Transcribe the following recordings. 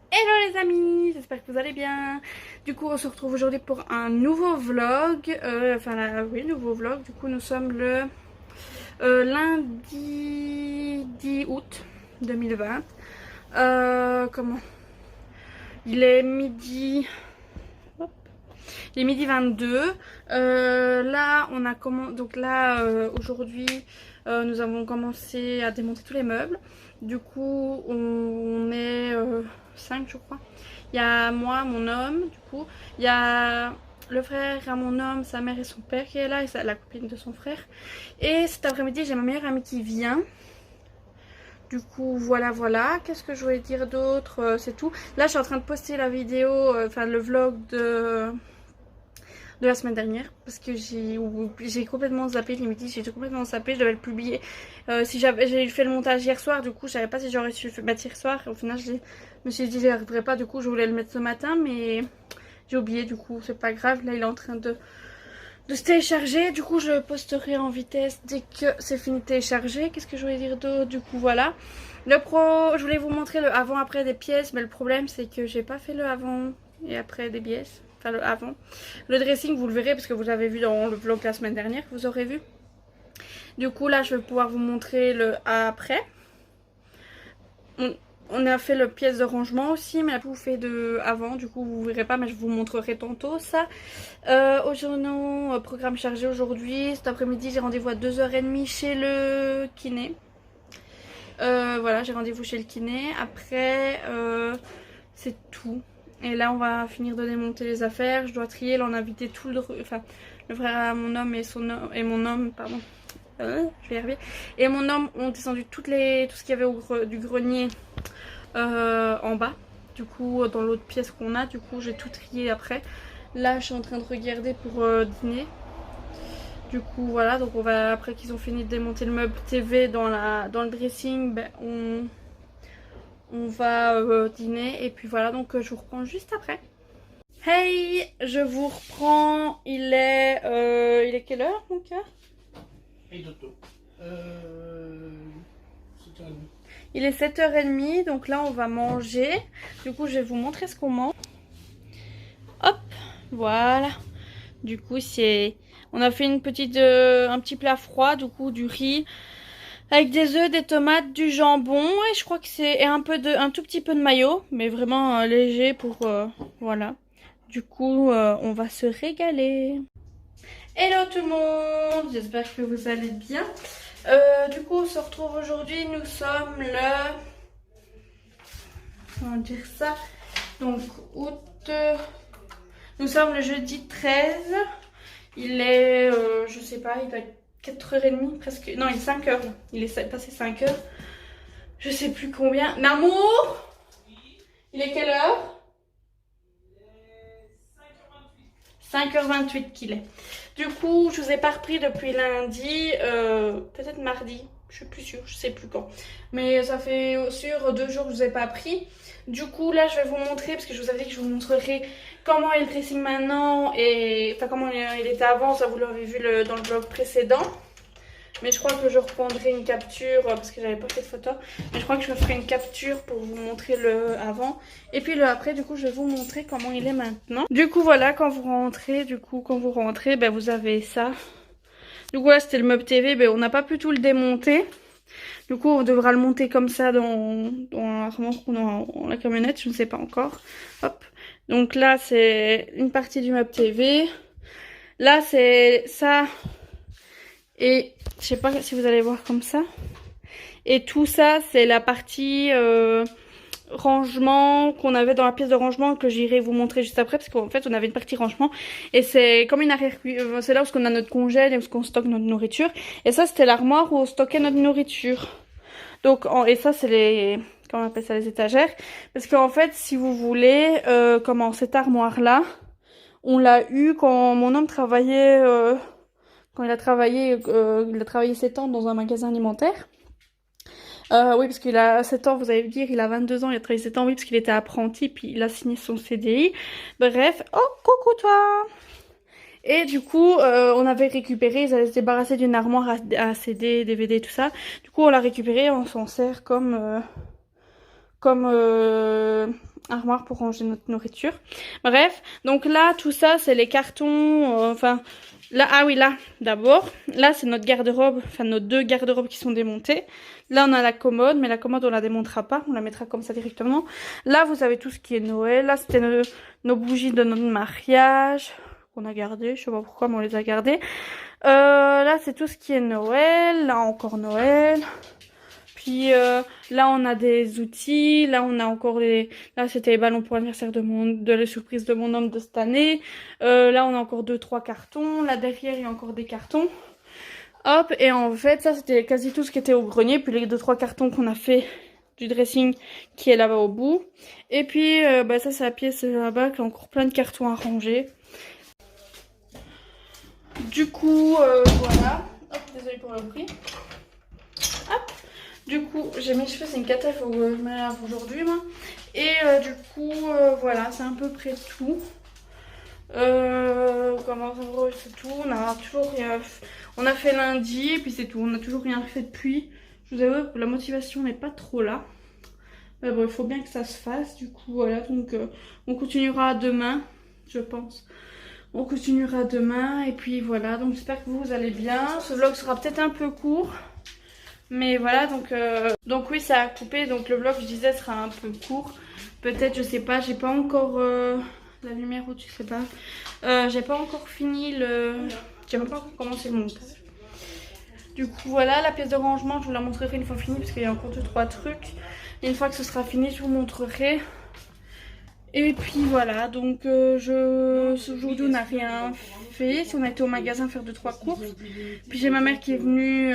Hello les amis, j'espère que vous allez bien. Du coup on se retrouve aujourd'hui pour un nouveau vlog, oui nouveau vlog. Du coup nous sommes le lundi 10 août 2020. Comment Il est midi, hop, il est midi 22. Là on a donc là aujourd'hui nous avons commencé à démonter tous les meubles. Du coup on est 5 je crois. Il y a moi, mon homme, du coup. Il y a le frère à mon homme, sa mère et son père qui est là, et la copine de son frère. Et cet après-midi, j'ai ma meilleure amie qui vient. Du coup, voilà. Qu'est-ce que je voulais dire d'autre? C'est tout. Là, je suis en train de poster la vidéo, le vlog de la semaine dernière parce que j'ai complètement zappé, j'ai complètement zappé, je devais le publier. Si j'ai fait le montage hier soir, du coup je savais pas si j'aurais su le mettre hier soir. Au final je me suis dit j'y arriverai pas, du coup je voulais le mettre ce matin mais j'ai oublié, du coup c'est pas grave. Là il est en train de se télécharger, du coup je le posterai en vitesse dès que c'est fini de télécharger. Qu'est-ce que je voulais dire d'autre? Du coup voilà. Je voulais vous montrer le avant après des pièces, mais le problème c'est que j'ai pas fait le avant et après des pièces. Enfin le avant. Le dressing vous le verrez parce que vous l'avez vu dans le vlog la semaine dernière, vous aurez vu. Du coup là je vais pouvoir vous montrer le après. On a fait le pièce de rangement aussi, mais là je vous fais de avant, du coup vous verrez pas, mais je vous montrerai tantôt ça. Aujourd'hui, programme chargé aujourd'hui. Cet après-midi j'ai rendez-vous à 2h30 chez le kiné. Voilà, j'ai rendez-vous chez le kiné. Après c'est tout. Et là on va finir de démonter les affaires. Je dois trier, là on a vidé tout le frère à mon homme et mon homme, pardon. Je vais y arriver. Et mon homme ont descendu tout ce qu'il y avait du grenier en bas. Du coup dans l'autre pièce qu'on a, du coup j'ai tout trié après. Là je suis en train de regarder pour dîner. Du coup voilà, donc on va, après qu'ils ont fini de démonter le meuble TV dans le dressing, ben, on va dîner. Et puis voilà, donc je vous reprends juste après. Hey, je vous reprends. Il est quelle heure mon cœur? Hey Toto. 7h30. Il est 7h30, donc là on va manger. Du coup je vais vous montrer ce qu'on mange. Hop, voilà. Du coup on a fait un petit plat froid, du coup du riz avec des œufs, des tomates, du jambon et je crois que c'est un tout petit peu de mayo, mais vraiment léger pour voilà. Du coup on va se régaler. Hello tout le monde, j'espère que vous allez bien. Du coup on se retrouve aujourd'hui, nous sommes on va dire ça, donc août, nous sommes le jeudi 13. Il est, je sais pas, il doit être 4h30 presque, non il est 5h, il est passé 5h, je sais plus combien. Namour, il est quelle heure? 5h28 qu'il est. Du coup, je vous ai pas repris depuis lundi, peut-être mardi, je suis plus sûre, je sais plus quand. Mais ça fait sur 2 jours que je vous ai pas pris. Du coup, là, je vais vous montrer, parce que je vous avais dit que je vous montrerai comment est le dressing maintenant, et enfin comment il était avant, ça vous l'avez vu dans le vlog précédent. Mais je crois que je reprendrai une capture parce que j'avais pas fait de photo. Mais je crois que je me ferai une capture pour vous montrer le avant. Et puis le après, du coup, je vais vous montrer comment il est maintenant. Du coup, voilà, quand vous rentrez, ben, vous avez ça. Du coup, là, c'était le meuble TV. Ben, on n'a pas pu tout le démonter. Du coup, on devra le monter comme ça dans la remorque ou dans la camionnette. Je ne sais pas encore. Hop. Donc là, c'est une partie du meuble TV. Là, c'est ça. Et je sais pas si vous allez voir comme ça. Et tout ça, c'est la partie rangement qu'on avait dans la pièce de rangement que j'irai vous montrer juste après. Parce qu'en fait, on avait une partie rangement. Et c'est comme une arrière-cuisine. C'est là où on a notre congèle et où on stocke notre nourriture. Et ça, c'était l'armoire où on stockait notre nourriture. Donc, et ça, c'est les... Comment on appelle ça, les étagères. Parce qu'en fait, si vous voulez, cette armoire-là, on l'a eu quand mon homme travaillait... quand il a travaillé 7 ans dans un magasin alimentaire. Oui, parce qu'il a 7 ans, vous allez me dire, il a 22 ans, il a travaillé 7 ans, oui, parce qu'il était apprenti, puis il a signé son CDI. Bref, oh, coucou toi! Et du coup, on avait récupéré, ils allaient se débarrasser d'une armoire à CD, DVD, tout ça. Du coup, on l'a récupéré, on s'en sert comme armoire pour ranger notre nourriture. Bref, donc là, tout ça, c'est les cartons, enfin, là, ah oui, là, d'abord, là, c'est notre garde-robe, enfin, nos 2 garde-robes qui sont démontées. Là, on a la commode, mais la commode, on la démontera pas, on la mettra comme ça directement. Là, vous avez tout ce qui est Noël. Là, c'était nos bougies de notre mariage, qu'on a gardées, je sais pas pourquoi, mais on les a gardées. Là, c'est tout ce qui est Noël, là, encore Noël. Puis là on a des outils, là on a encore là c'était les ballons pour l'anniversaire de la surprise de mon homme de cette année. Là on a encore 2-3 cartons, là derrière il y a encore des cartons. Hop, et en fait ça c'était quasi tout ce qui était au grenier, puis les 2-3 cartons qu'on a fait du dressing qui est là-bas au bout. Et puis bah, ça c'est la pièce là-bas qui a encore plein de cartons à ranger. Du coup voilà, hop désolé pour le bruit. Hop. Du coup, j'ai mes cheveux, c'est une cata, il faut que je me lave aujourd'hui, moi. Et du coup, voilà, c'est à peu près tout. Comment c'est tout. On a toujours rien. On a fait lundi, et puis c'est tout. On a toujours rien fait depuis. Je vous avoue que la motivation n'est pas trop là. Mais bon, il faut bien que ça se fasse. Du coup, voilà. Donc, on continuera demain, je pense. On continuera demain. Et puis voilà. Donc, j'espère que vous allez bien. Ce vlog sera peut-être un peu court. Mais voilà, donc oui, ça a coupé, donc le vlog, je disais, sera un peu court. Peut-être, je sais pas, j'ai pas encore la lumière au-dessus, je sais pas. J'ai pas encore fini j'ai même pas encore commencé le montage. Du coup, voilà, la pièce de rangement, je vous la montrerai une fois finie, parce qu'il y a encore 2-3 trucs. Et une fois que ce sera fini, je vous montrerai. Et puis voilà, donc aujourd'hui on n'a rien fait. Si on a été au magasin faire 2-3 courses. Puis j'ai ma mère qui est venue,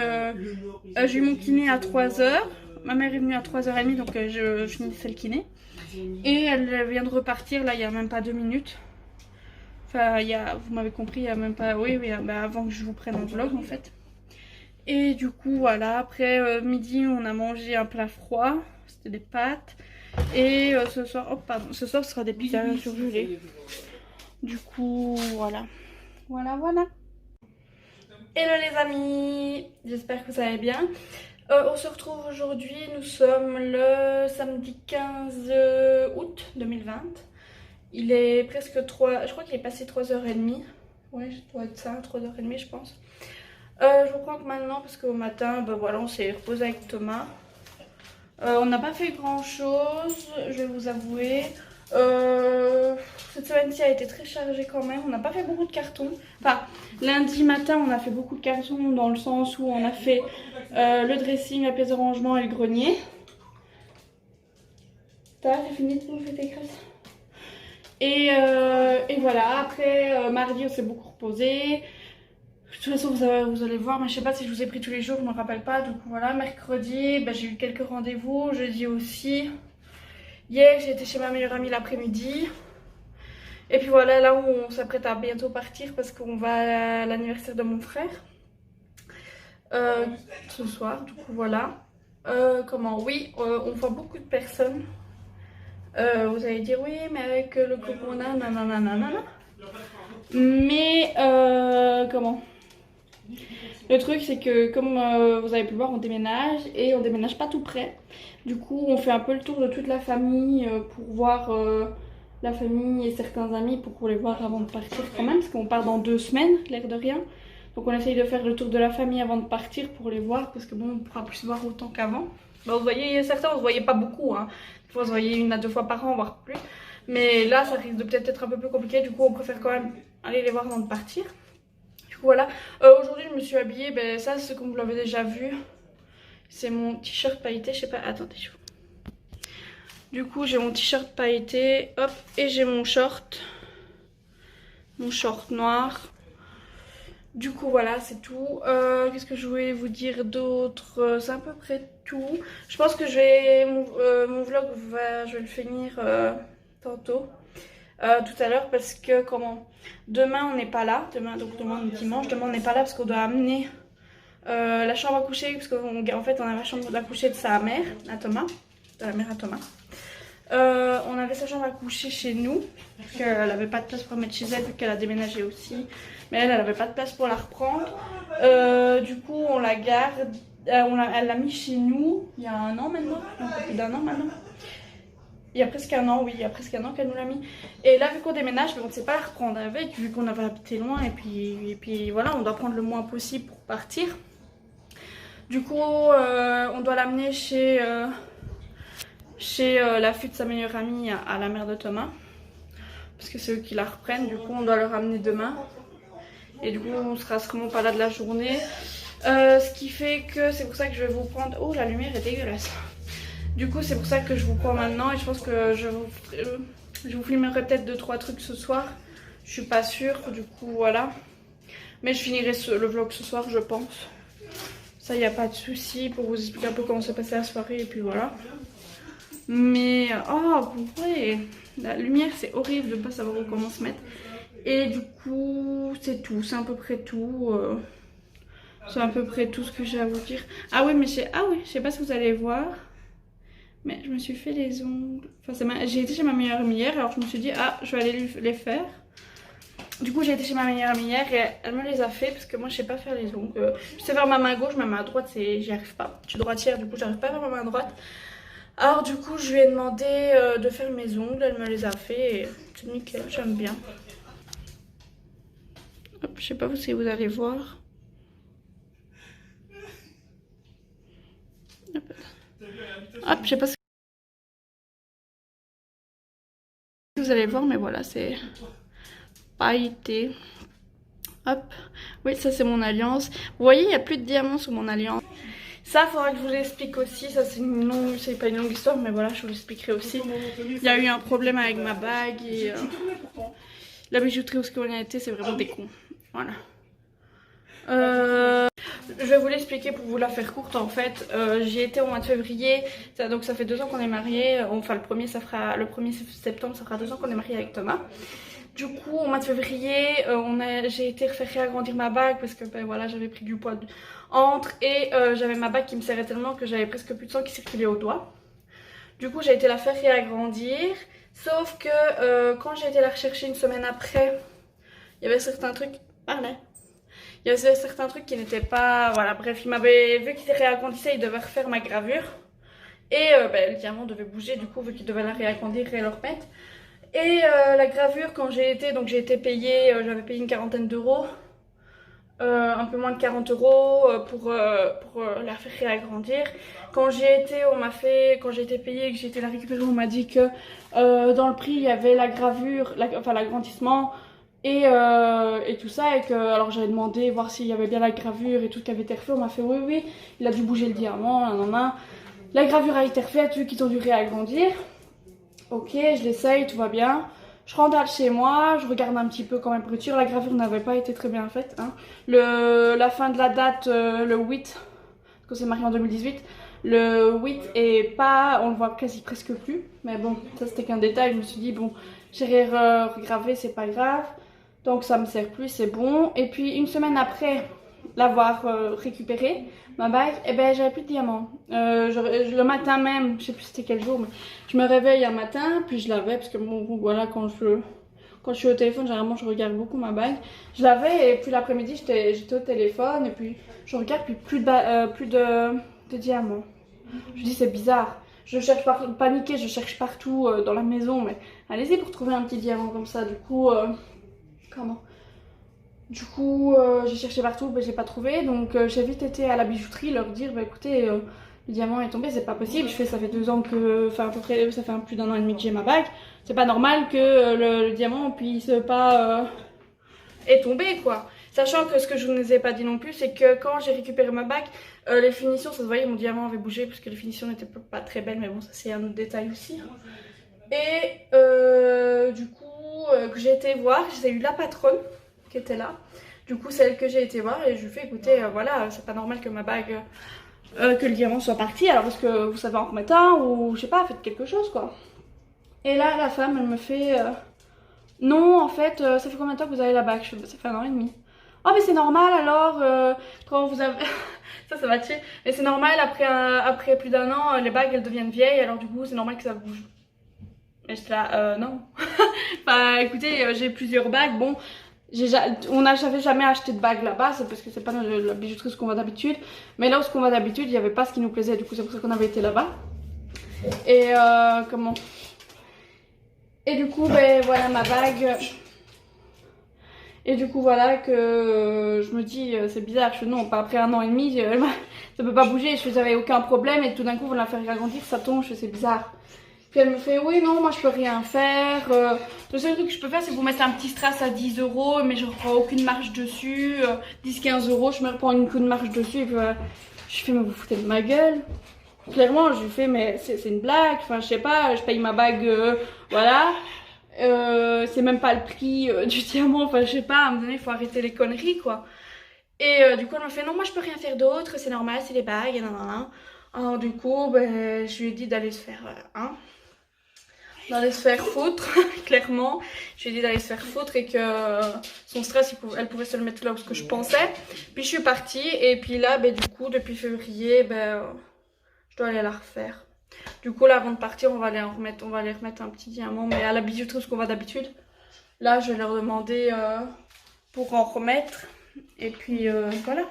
j'ai eu mon kiné à 3h. Ma mère est venue à 3h30, donc je finissais le kiné. Et elle vient de repartir là il n'y a même pas 2 minutes. Enfin vous m'avez compris, il n'y a même pas, oui, bah, avant que je vous prenne en vlog en fait. Et du coup voilà, après midi on a mangé un plat froid, c'était des pâtes. Et ce soir, oh pardon, ce soir ce sera des pizzas surgelées. Du coup, voilà. Voilà. Hello les amis, j'espère que vous allez bien. On se retrouve aujourd'hui, nous sommes le samedi 15 août 2020. Il est presque 3, je crois qu'il est passé 3h30. Ouais, ça doit être ça, 3h30 je pense. Je reprends que maintenant parce qu'au matin, ben voilà, on s'est reposé avec Thomas. On n'a pas fait grand chose, je vais vous avouer. Cette semaine-ci a été très chargée quand même. On n'a pas fait beaucoup de cartons. Enfin, lundi matin, on a fait beaucoup de cartons dans le sens où on a fait le dressing, la pièce de rangement et le grenier. T'as fini de faire tes crêpes. Et voilà, après mardi, on s'est beaucoup reposé. De toute façon, vous allez voir, mais je sais pas si je vous ai pris tous les jours, je me rappelle pas. Donc voilà, mercredi, bah, j'ai eu quelques rendez-vous, jeudi aussi. Hier, j'ai été chez ma meilleure amie l'après-midi. Et puis voilà, là où on s'apprête à bientôt partir parce qu'on va à l'anniversaire de mon frère. Ce soir, du coup voilà. Oui, on voit beaucoup de personnes. Vous allez dire oui, mais avec le corona, nanana. Mais le truc c'est que comme vous avez pu voir, on déménage et on déménage pas tout près. Du coup on fait un peu le tour de toute la famille pour voir la famille et certains amis pour les voir avant de partir quand même. Parce qu'on part dans 2 semaines, l'air de rien. Donc on essaye de faire le tour de la famille avant de partir pour les voir. Parce que bon, on pourra plus se voir autant qu'avant. Bah, vous voyez, certains on se voyait pas beaucoup. Hein. Des fois on se voyait 1 à 2 fois par an, voire plus. Mais là ça risque de peut-être être un peu plus compliqué. Du coup on préfère quand même aller les voir avant de partir. Voilà, aujourd'hui je me suis habillée, ben, ça c'est comme vous l'avez déjà vu, c'est mon t-shirt pailleté, je sais pas, attendez. Du coup j'ai mon t-shirt pailleté, hop, et j'ai mon short noir. Du coup voilà, c'est tout. Qu'est-ce que je voulais vous dire d'autre? C'est à peu près tout. Je pense que mon vlog, je vais le finir tantôt. Tout à l'heure parce que demain on n'est pas là, demain dimanche, demain on n'est pas là parce qu'on doit amener la chambre à coucher parce qu'en fait on a la chambre à coucher de sa mère, à Thomas, de la mère à Thomas. On avait sa chambre à coucher chez nous parce qu'elle n'avait pas de place pour mettre chez elle vu qu'elle a déménagé aussi, mais elle n'avait pas de place pour la reprendre. Du coup on la garde, elle l'a mis chez nous il y a 1 an maintenant, un peu plus d'1 an maintenant. il y a presque un an, oui, il y a presque un an qu'elle nous l'a mis. Et là, vu qu'on déménage, on ne sait pas la reprendre avec, vu qu'on avait habité loin. Et puis voilà, on doit prendre le moins possible pour partir. Du coup, on doit l'amener chez la fille de sa meilleure amie à la mère de Thomas. Parce que c'est eux qui la reprennent, du coup on doit le ramener demain. Et du coup on sera sûrement pas là de la journée. Ce qui fait que c'est pour ça que je vais vous prendre... Oh, la lumière est dégueulasse. Du coup c'est pour ça que je vous prends maintenant et je pense que je vous filmerai peut-être 2-3 trucs ce soir. Je suis pas sûre, du coup voilà. Mais je finirai le vlog ce soir je pense. Ça y a pas de souci pour vous expliquer un peu comment s'est passée la soirée et puis voilà. Mais oh ouais, la lumière c'est horrible de pas savoir où comment se mettre. Et du coup c'est tout, c'est à peu près tout. C'est à peu près tout ce que j'ai à vous dire. Ah oui, mais je sais pas si vous allez voir. Mais je me suis fait les ongles. Enfin, j'ai été chez ma meilleure amie hier, alors je me suis dit, ah, je vais aller les faire. Du coup, j'ai été chez ma meilleure amie hier et elle me les a fait parce que moi, je sais pas faire les ongles. Je sais faire ma main gauche, ma main droite, j'y arrive pas. Je suis droitière, du coup, j'arrive pas à faire ma main droite. Alors, du coup, je lui ai demandé de faire mes ongles. Elle me les a fait et c'est nickel, j'aime bien. Hop, je sais pas si vous allez voir. Hop, je sais pas si vous allez voir, mais voilà, c'est pailleté. Hop, oui, ça c'est mon alliance. Vous voyez, il n'y a plus de diamants sur mon alliance. Ça, il faudra que je vous l'explique aussi. Ça, c'est pas une longue histoire, mais voilà, je vous l'expliquerai aussi. Il y a eu un problème avec ma bague et la bijouterie où on a été, c'est vraiment des cons. Voilà. Je vais vous l'expliquer pour vous la faire courte en fait. J'y étais au mois de février, donc ça fait 2 ans qu'on est mariés. Enfin le 1er septembre ça fera 2 ans qu'on est mariés avec Thomas. Du coup au mois de février j'ai été faire réagrandir ma bague parce que ben, voilà, j'avais pris du poids entre et j'avais ma bague qui me serrait tellement que j'avais presque plus de sang qui circulait au doigt. Du coup j'ai été la faire réagrandir, sauf que quand j'ai été la rechercher une semaine après, il y avait certains trucs... Il y avait certains trucs qui n'étaient pas... Voilà, bref, il m'avait vu qu'il réagrandissait, il devait refaire ma gravure. Et ben, le diamant devait bouger, du coup, vu qu'il devait la réagrandir et le remettre. Et la gravure, quand j'ai été payée, j'avais payé une quarantaine d'euros. Un peu moins de 40 euros pour la faire réagrandir. Quand j'ai été payée et que j'ai été la récupérer, on m'a dit que dans le prix, il y avait la gravure, enfin l'agrandissement... Et tout ça, et que alors j'avais demandé voir s'il y avait bien la gravure et tout qui avait été refait. On m'a fait oui, il a dû bouger le diamant, la gravure a été refaite vu qu'ils ont dû réagrandir. Ok, je l'essaye, tout va bien. Je rentre chez moi, je regarde un petit peu quand même pour être sûre. La gravure n'avait pas été très bien faite, hein. La fin de la date, le 8, parce qu'on s'est marié en 2018. Le 8 est pas, on le voit presque plus. Mais bon, ça c'était qu'un détail. Je me suis dit bon, j'ai regravé, c'est pas grave. Donc ça me sert plus, c'est bon. Et puis une semaine après l'avoir récupéré, ma bague, et ben j'avais plus de diamants. Le matin même, je sais plus c'était quel jour, mais je me réveille un matin, puis je l'avais parce que bon voilà, quand je suis au téléphone, généralement je regarde beaucoup ma bague. Je l'avais et puis l'après-midi j'étais au téléphone et puis je regarde puis plus de diamants. Je dis c'est bizarre. Je cherche paniquer, je cherche partout dans la maison, mais allez-y pour trouver un petit diamant comme ça. Du coup, j'ai cherché partout, mais j'ai pas trouvé. Donc j'ai vite été à la bijouterie leur dire, bah écoutez, le diamant est tombé, c'est pas possible. Ça fait 2 ans que, enfin à peu près, ça fait plus d'1 an et demi que j'ai ma bague. C'est pas normal que le diamant puisse pas est tombé quoi. Sachant que ce que je ne vous ai pas dit non plus, c'est que quand j'ai récupéré ma bague, les finitions, ça se voyait, mon diamant avait bougé parce que les finitions n'étaient pas très belles, mais bon, ça c'est un autre détail aussi. Et du coup, que j'ai été voir, j'ai eu la patronne qui était là. Du coup, c'est elle que j'ai été voir et je lui ai fait écouter, voilà, c'est pas normal que ma bague, que le diamant soit parti. Alors, est-ce que vous savez en remettre un ou je sais pas, faites quelque chose quoi. Et là, la femme, elle me fait, non, en fait, ça fait combien de temps que vous avez la bague? Ça fait 1 an et demi. Oh mais c'est normal alors quand vous avez... ça va tuer. Mais c'est normal après plus d'1 an les bagues elles deviennent vieilles, alors du coup c'est normal que ça bouge. Mais j'étais là non. Enfin écoutez, j'ai plusieurs bagues, bon j'avais jamais acheté de bague là-bas, c'est parce que c'est pas la bijouterie ce qu'on va d'habitude. Mais là où ce qu'on va d'habitude il n'y avait pas ce qui nous plaisait, du coup c'est pour ça qu'on avait été là-bas. Et Et du coup, ben voilà ma bague. Et du coup, voilà que je me dis, c'est bizarre. Je fais non, pas après 1 an et demi, ça peut pas bouger. Je fais, j'avais aucun problème. Et tout d'un coup, vous la faire agrandir, ça tombe. Je fais, c'est bizarre. Puis elle me fait, oui, non, moi je peux rien faire. Le seul truc que je peux faire, c'est vous mettre un petit strass à 10 €, mais je reprends aucune marge dessus. 10-15 €, je me reprends une coup de marge dessus. Et puis voilà. Je fais, mais vous foutez de ma gueule. Clairement, je lui fais, mais c'est une blague. Enfin, je sais pas, je paye ma bague, voilà. C'est même pas le prix du diamant. Enfin, je sais pas, à un moment donné, il faut arrêter les conneries, quoi. Et du coup, elle me fait, non, moi je peux rien faire d'autre, c'est normal, c'est les bagues, et nanana. Alors, du coup, ben, je lui ai dit d'aller se faire, d'aller se faire foutre, clairement. Je lui ai dit d'aller se faire foutre et que son stress, elle pourrait se le mettre là où ce que je pensais. Puis je suis partie et puis là, ben, du coup, depuis février, ben, je dois aller la refaire. Du coup, là, avant de partir, on va aller remettre un petit diamant, mais à la bijouterie, ce qu'on va d'habitude. Là, je vais leur demander pour en remettre. Et puis, voilà.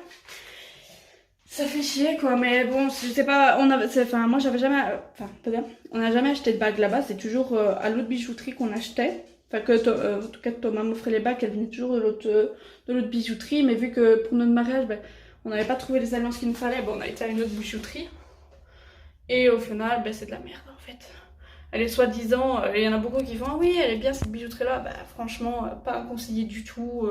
Ça fait chier quoi, mais bon, je sais pas, enfin moi j'avais jamais, enfin peut-être, on n'a jamais acheté de bagues là-bas, c'est toujours à l'autre bijouterie qu'on achetait. Enfin en tout cas Thomas m'offrait les bagues, elles venaient toujours de l'autre bijouterie, mais vu que pour notre mariage, ben, on n'avait pas trouvé les alliances qu'il nous fallait, ben, on a été à une autre bijouterie. Et au final, ben, c'est de la merde en fait. Elle est soi-disant, il y en a beaucoup qui font, ah oui elle est bien cette bijouterie là, ben, franchement pas conseillé du tout.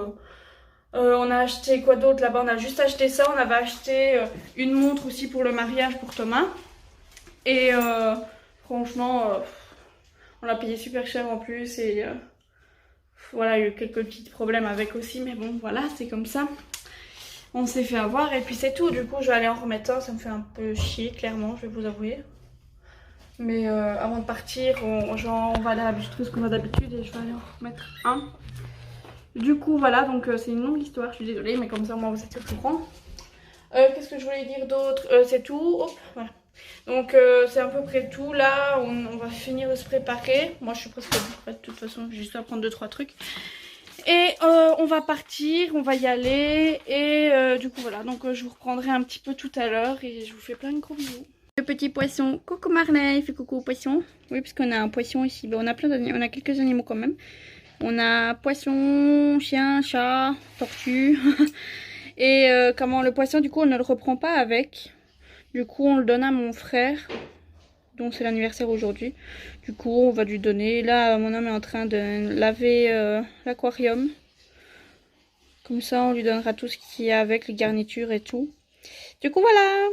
On a acheté quoi d'autre là-bas? On a juste acheté ça. On avait acheté une montre aussi pour le mariage pour Thomas. Et franchement, on l'a payé super cher en plus. Et voilà, il y a eu quelques petits problèmes avec aussi. Mais bon, voilà, c'est comme ça. On s'est fait avoir et puis c'est tout. Du coup, je vais aller en remettre un. Ça me fait un peu chier, clairement, je vais vous avouer. Mais avant de partir, on va aller à la bijouterie ce qu'on a d'habitude et je vais aller en remettre un. Du coup voilà, donc c'est une longue histoire, je suis désolée, mais comme ça moi vous êtes au courant. Qu'est-ce que je voulais dire d'autre? C'est tout, hop, voilà. Donc c'est à peu près tout, là on va finir de se préparer. Moi je suis presque prête de toute façon, j'ai juste à prendre 2-3 trucs. Et on va partir, on va y aller, et du coup voilà, donc je vous reprendrai un petit peu tout à l'heure et je vous fais plein de gros bisous. Le petit poisson, coucou Marley, fais coucou au poisson. Oui, parce qu'on a un poisson ici, bon, on a plein d'animaux, on a quelques animaux quand même. On a poisson, chien, chat, tortue. Et comment le poisson, du coup, on ne le reprend pas avec. Du coup, on le donne à mon frère, dont c'est l'anniversaire aujourd'hui. Du coup, on va lui donner. Là, mon homme est en train de laver l'aquarium. Comme ça, on lui donnera tout ce qu'il y a avec, les garnitures et tout. Du coup, voilà.